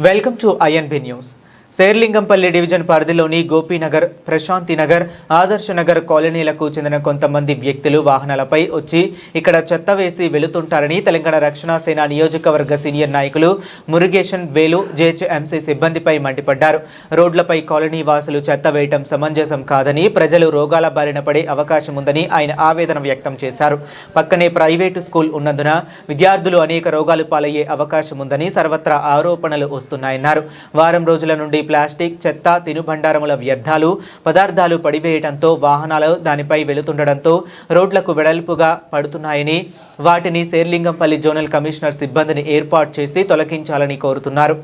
Welcome to INB news. Serilingampally division పరిధిలోని గోపీనగర్, ప్రశాంతి నగర్, ఆదర్శ నగర్ కాలనీలకు చెందిన కొంతమంది వ్యక్తులు వాహనాలపై వచ్చి ఇక్కడ చెత్త వేసి వెళుతుంటారని తెలంగాణ రక్షణ సేన నియోజకవర్గ సీనియర్ నాయకులు మురుగేషన్ వేలు జేహెచ్ఎంసీ సిబ్బందిపై మండిపడ్డారు. రోడ్లపై కాలనీ వాసులు చెత్త వేయటం సమంజసం కాదని, ప్రజలు రోగాల బారిన పడే అవకాశం ఉందని ఆయన ఆవేదన వ్యక్తం చేశారు. పక్కనే ప్రైవేటు స్కూల్ ఉన్నందున విద్యార్థులు అనేక రోగాలు పాలయ్యే అవకాశం ఉందని సర్వత్రా ఆరోపణలు వస్తున్నాయన్నారు. వారం రోజుల నుండి ప్లాస్టిక్, చెత్త, తినుబండారముల వ్యర్థాలు పదార్థాలు పడివేయడంతో వాహనాలు దానిపై వెళుతుండడంతో రోడ్లకు వెడల్పుగా పడుతున్నాయని, వాటిని శేర్లింగంపల్లి జోనల్ కమిషనర్ సిబ్బందిని ఏర్పాటు చేసి తొలగించాలని కోరుతున్నారు.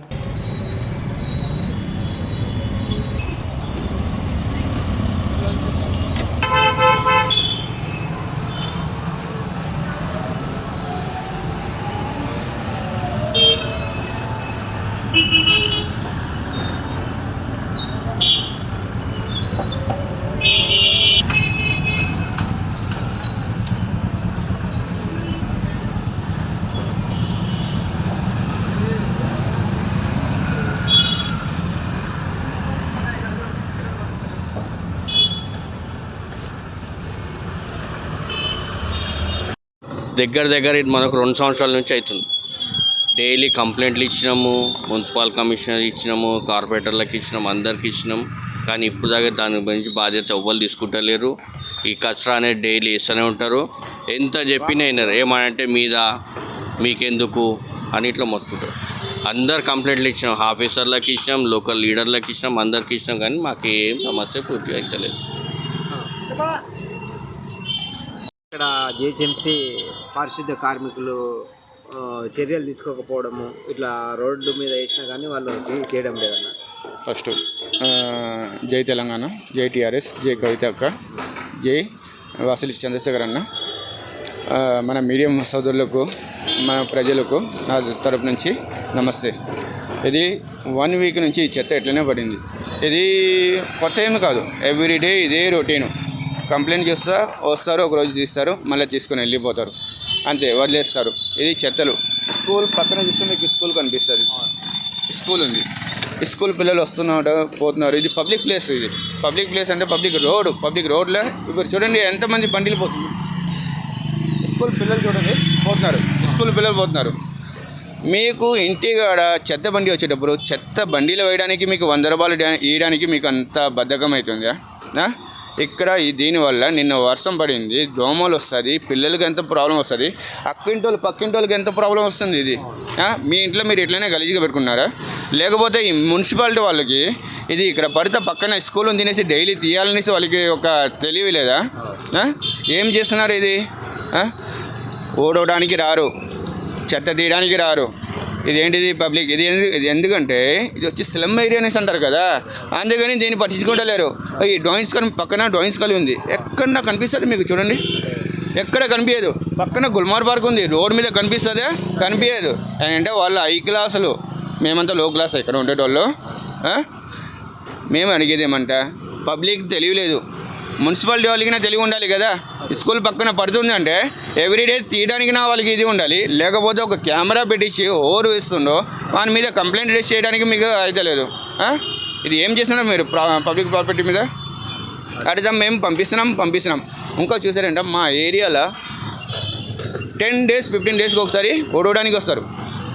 దగ్గర ఇది మనకు 2 సంవత్సరాల నుంచి అవుతుంది. డైలీ కంప్లైంట్లు ఇచ్చినాము, మున్సిపల్ కమిషనర్ ఇచ్చినాము, కార్పొరేటర్లకు ఇచ్చినాము, అందరికి ఇచ్చినాం. కానీ ఇప్పుడు దాకా దాని గురించి బాధ్యత ఎవ్వరు తీసుకుంటలేరు. ఈ కచరా అనేది డైలీ ఇస్తూనే ఉంటారు. ఎంత చెప్పినా అయినారు. ఏమనంటే మీద మీకెందుకు అని ఇట్లా మొత్తుకుంటారు. అందరు కంప్లైంట్లు ఇచ్చినాం, ఆఫీసర్లకు ఇచ్చినాం, లోకల్ లీడర్లకు ఇచ్చినాం, అందరికి ఇచ్చినాం. కానీ మాకు ఏం సమస్య పూర్తిగా అవుతలేదు. ఇక్కడ జిహెచ్ఎంసీ పారిశుద్ధ్య కార్మికులు చర్యలు తీసుకోకపోవడము, ఇట్లా రోడ్డు మీద వేసినా కానీ వాళ్ళు చేయడం లేదన్న. ఫస్ట్ జై తెలంగాణ, జై టీఆర్ఎస్, జై కవిత అక్క, జై వాసిలి చంద్రశేఖర్ అన్న. మన మీడియం సోదరులకు, మన ప్రజలకు నా తరపు నుంచి నమస్తే. ఇది 1 వీక్ నుంచి చెత్త ఎట్లనే పడింది. ఇది కొత్త ఏమి కాదు, ఎవ్రీడే ఇదే రొటీను. కంప్లైంట్ చేస్తా వస్తారు, ఒకరోజు తీస్తారు, మళ్ళీ తీసుకొని వెళ్ళిపోతారు, అంతే వదిలేస్తారు. ఇది చెత్తలు. స్కూల్ పక్కన చూస్తే మీకు స్కూల్ కనిపిస్తుంది, స్కూల్ ఉంది. స్కూల్ పిల్లలు వస్తున్నారు, పోతున్నారు. ఇది పబ్లిక్ ప్లేస్. ఇది పబ్లిక్ ప్లేస్ అంటే పబ్లిక్ రోడ్లో ఇప్పుడు చూడండి ఎంతమంది బండిలు పోతుంది. స్కూల్ పిల్లలు చూడండి పోతున్నారు, స్కూల్ పిల్లలు పోతున్నారు. మీకు ఇంటికాడ చెత్త బండి వచ్చేటప్పుడు చెత్త బండిలో వేయడానికి మీకు 100 రూపాయలు ఇవ్వడానికి మీకు అంత బద్ధకం అవుతుందా? ఇక్కడ దీనివల్ల నిన్న వర్షం పడింది, దోమలు వస్తుంది, పిల్లలకి ఎంత ప్రాబ్లం వస్తుంది, పక్కింటోళ్ళకి ఎంత ప్రాబ్లం వస్తుంది. ఇది మీ ఇంట్లో మీరు ఇట్లనే గలీజ్గా పెట్టుకున్నారా? లేకపోతే ఈ మున్సిపాలిటీ వాళ్ళకి ఇది ఇక్కడ పడితే పక్కన స్కూల్ తినేసి డైలీ తీయాలనేసి వాళ్ళకి ఒక తెలివి లేదా? ఏం చేస్తున్నారు? ఇది ఓడవడానికి రారు, చెత్త తీయడానికి రారు. ఇదేంటిది పబ్లిక్? ఇది ఎందుకంటే ఇది వచ్చి స్లమ్ ఏరియా అనేసి అంటారు కదా, అందుకని దీన్ని పట్టించుకుంటలేరు. ఈ డ్రాయింగ్స్ కానీ పక్కన డ్రాయింగ్స్ కాలి ఉంది, ఎక్కడ నాకు కనిపిస్తుంది మీకు చూడండి, ఎక్కడ కనిపించదు. పక్కన గుల్మార్ పార్క్ ఉంది, రోడ్ మీద కనిపిస్తుందా? కనిపించదు. అంటే వాళ్ళు హై క్లాసులు, మేమంతా లో క్లాస్ ఇక్కడ ఉండేటోళ్ళు. మేము అడిగేది ఏమంట, పబ్లిక్ తెలియలేదు, మున్సిపాలిటీ వాళ్ళకి తెలివి ఉండాలి కదా. స్కూల్ పక్కన పడుతుంది అంటే ఎవ్రీడే తీయడానికి వాళ్ళకి ఇది ఉండాలి. లేకపోతే ఒక కెమెరా పెట్టించి ఓవర్ వేస్తుండో వాని మీద కంప్లైంట్ రేస్ చేయడానికి మీకు అయితే లేదు. ఇది ఏం చేస్తున్నారు మీరు పబ్లిక్ ప్రాపర్టీ మీద? అడిగితే మేము పంపిస్తున్నాం. ఇంకా చూసారంటే మా ఏరియాలో 10 days 15 daysకి ఒకసారి ఓడవడానికి వస్తారు.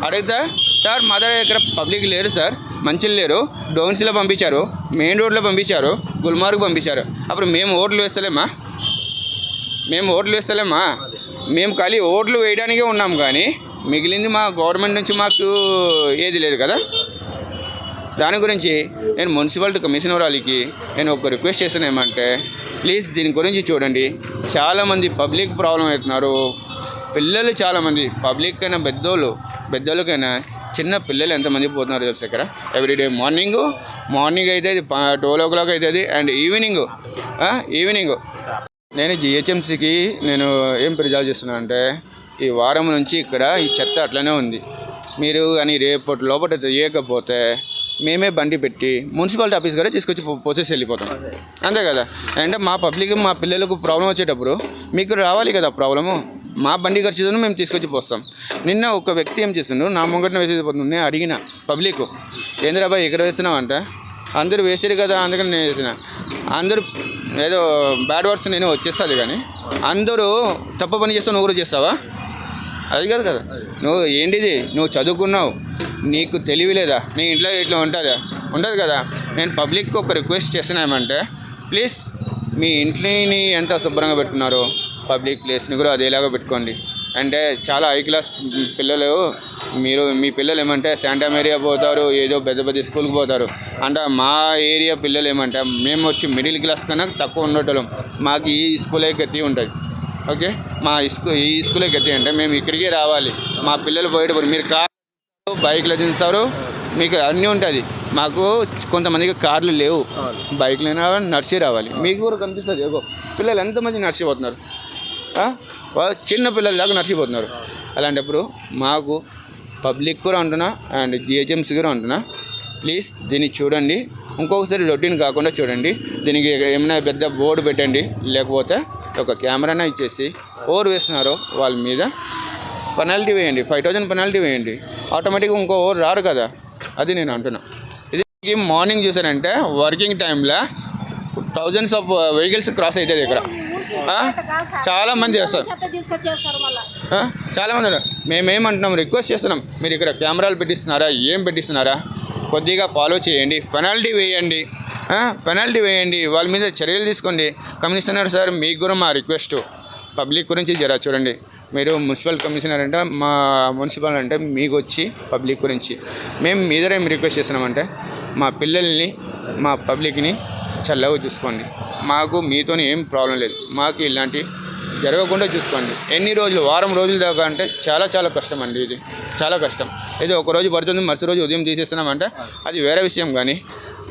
అడిగితే సార్ మా దగ్గర ఇక్కడ పబ్లిక్ లేరు సార్, మంచిలు లేరు, డోన్స్లో పంపించారు, మెయిన్ రోడ్లో పంపించారు, గుల్మార్గ్ పంపించారు. అప్పుడు మేము ఓట్లు వేస్తలేమా? మేము ఖాళీ ఓట్లు వేయడానికే ఉన్నాం, కానీ మిగిలింది మా గవర్నమెంట్ నుంచి మాకు ఏది లేదు కదా. దాని గురించి నేను మున్సిపాలిటీ కమిషనర్ వాళ్ళకి నేను ఒక రిక్వెస్ట్ చేస్తాను ఏమంటే, ప్లీజ్ దీని గురించి చూడండి. చాలామంది పబ్లిక్ ప్రాబ్లం అవుతున్నారు, పిల్లలు చాలామంది, పబ్లిక్ అయినా పెద్దోళ్ళకైనా చిన్న పిల్లలు ఎంతమంది పోతున్నారు తెలుసు ఇక్కడ. ఎవ్రీడే మార్నింగ్ అయితే 12 o'clock అవుతుంది, అండ్ ఈవినింగ్. నేను జిహెచ్ఎంసీకి ఏం ప్రిజాల్వ్ చేస్తున్నాను అంటే, ఈ వారం నుంచి ఇక్కడ ఈ చెత్త అట్లనే ఉంది. మీరు కానీ రేపటి లోపల చేయకపోతే మేమే బండి పెట్టి మున్సిపాలిటీ ఆఫీస్ కూడా తీసుకొచ్చి పోసేసి వెళ్ళిపోతాం, అంతే కదా. అంటే మా పిల్లలకు ప్రాబ్లం వచ్చేటప్పుడు మీకు రావాలి కదా ప్రాబ్లము. మా బండి ఖర్చుతో మేము తీసుకొచ్చి పోస్తాం. నిన్న ఒక వ్యక్తి ఏం చేస్తుండ్రు, నా ముంగట్న వేసేసిపోతుంది. నేను అడిగిన పబ్లిక్, ఏంద్రాబాయ్ ఇక్కడ వేస్తున్నావు అంటే, అందరూ వేసారు కదా అందుకని నేను వేసిన. అందరూ ఏదో బ్యాడ్ వర్డ్స్ నేను వచ్చేస్తుంది, కానీ అందరూ తప్పు పని చేస్తావు, నువ్వు కూడా చేస్తావా? అది కాదు కదా. నువ్వు ఏంటిది, నువ్వు చదువుకున్నావు, నీకు తెలివి లేదా? నీ ఇంట్లో ఇట్లా ఉంటుందా? ఉండదు కదా. నేను పబ్లిక్కి ఒక రిక్వెస్ట్ చేస్తున్నామంటే, ప్లీజ్ మీ ఇంటిని ఎంత శుభ్రంగా పెట్టుకున్నారో పబ్లిక్ ప్లేస్ని కూడా అదేలాగా పెట్టుకోండి. అంటే చాలా హై క్లాస్ పిల్లలు, మీ పిల్లలు ఏమంటే శాంటా మేరియా పోతారు, ఏదో పెద్ద పెద్ద స్కూల్కి పోతారు. అంటే మా ఏరియా పిల్లలు ఏమంటే, మేము వచ్చి మిడిల్ క్లాస్ కన్నా తక్కువ ఉండటం, మాకు ఈ స్కూలే గతి ఉంటుంది. ఓకే, ఈ స్కూలే గతి అంటే మేము ఇక్కడికే రావాలి. మా పిల్లలు పోయేటప్పుడు మీరు కారు బైక్లో తింటారు, మీకు అన్నీ ఉంటుంది. మాకు కొంతమందికి కార్లు లేవు, బైక్లు అయినా నడిచి రావాలి. మీకు కూడా కనిపిస్తుంది, ఏగో పిల్లలు ఎంతమంది నడిచిపోతున్నారు, చిన్న పిల్లల దాకా నడిచిపోతున్నారు. అలాంటప్పుడు మాకు పబ్లిక్ కూడా అంటున్నా అండ్ జిహెచ్ఎంసీ కూడా అంటున్నా, ప్లీజ్ దీన్ని చూడండి. ఇంకొకసారి రొటీన్ కాకుండా చూడండి. దీనికి ఏమైనా పెద్ద బోర్డు పెట్టండి, లేకపోతే ఒక కెమెరానా ఇచ్చేసి ఓవర్ వేస్తున్నారో వాళ్ళ మీద పెనాల్టీ వేయండి, 5,000 పెనాల్టీ వేయండి. ఆటోమేటిక్గా ఇంకో ఓవర్ రారు కదా. అది నేను అంటున్నా. ఇది మార్నింగ్ చూసారంటే వర్కింగ్ టైంలో థౌజండ్స్ ఆఫ్ వెహికల్స్ క్రాస్ అవుతుంది ఇక్కడ. చాలామంది వస్తారు, చాలామంది ఉన్నారు. మేమేమంటున్నాం, రిక్వెస్ట్ చేస్తున్నాం, మీరు ఇక్కడ కెమెరాలు పెట్టిస్తున్నారా, ఏం పెట్టిస్తున్నారా, కొద్దిగా ఫాలో చేయండి, పెనాల్టీ వేయండి, పెనాల్టీ వేయండి, వాళ్ళ మీద చర్యలు తీసుకోండి. కమిషనర్ సార్, మీకు కూడా మా రిక్వెస్ట్, పబ్లిక్ గురించి జరా చూడండి. మీరు మున్సిపల్ కమిషనర్ అంటే, మా మున్సిపల్ అంటే మీకు వచ్చి పబ్లిక్ గురించి మేము మీదరే రిక్వెస్ట్ చేస్తున్నామంటే, మా పిల్లల్ని మా పబ్లిక్ని చల్లగా చూసుకోండి. మాకు మీతో ఏం ప్రాబ్లం లేదు, మాకు ఇలాంటి జరగకుండా చూసుకోండి. ఎన్ని రోజులు, వారం రోజుల దాకా అంటే చాలా చాలా కష్టం అండి. ఇది చాలా కష్టం. ఏదో ఒక రోజు పడుతుంది, మరుసటి రోజు ఉదయం తీసేస్తున్నామంటే అది వేరే విషయం. కానీ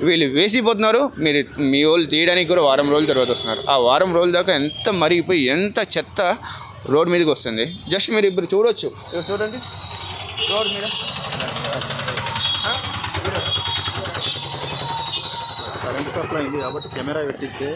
వీళ్ళు వేసిపోతున్నారు, మీ వాళ్ళు తీయడానికి కూడా వారం రోజుల తర్వాత వస్తున్నారు. ఆ వారం రోజుల దాకా ఎంత మరిగిపోయి ఎంత చెత్త రోడ్ మీదకి వస్తుంది. జస్ట్ మీరు ఇప్పుడు చూడొచ్చు, చూడండి రోడ్ మీద కరెంట్ సప్లై ఉంది కాబట్టి కెమెరా పెట్టిస్తే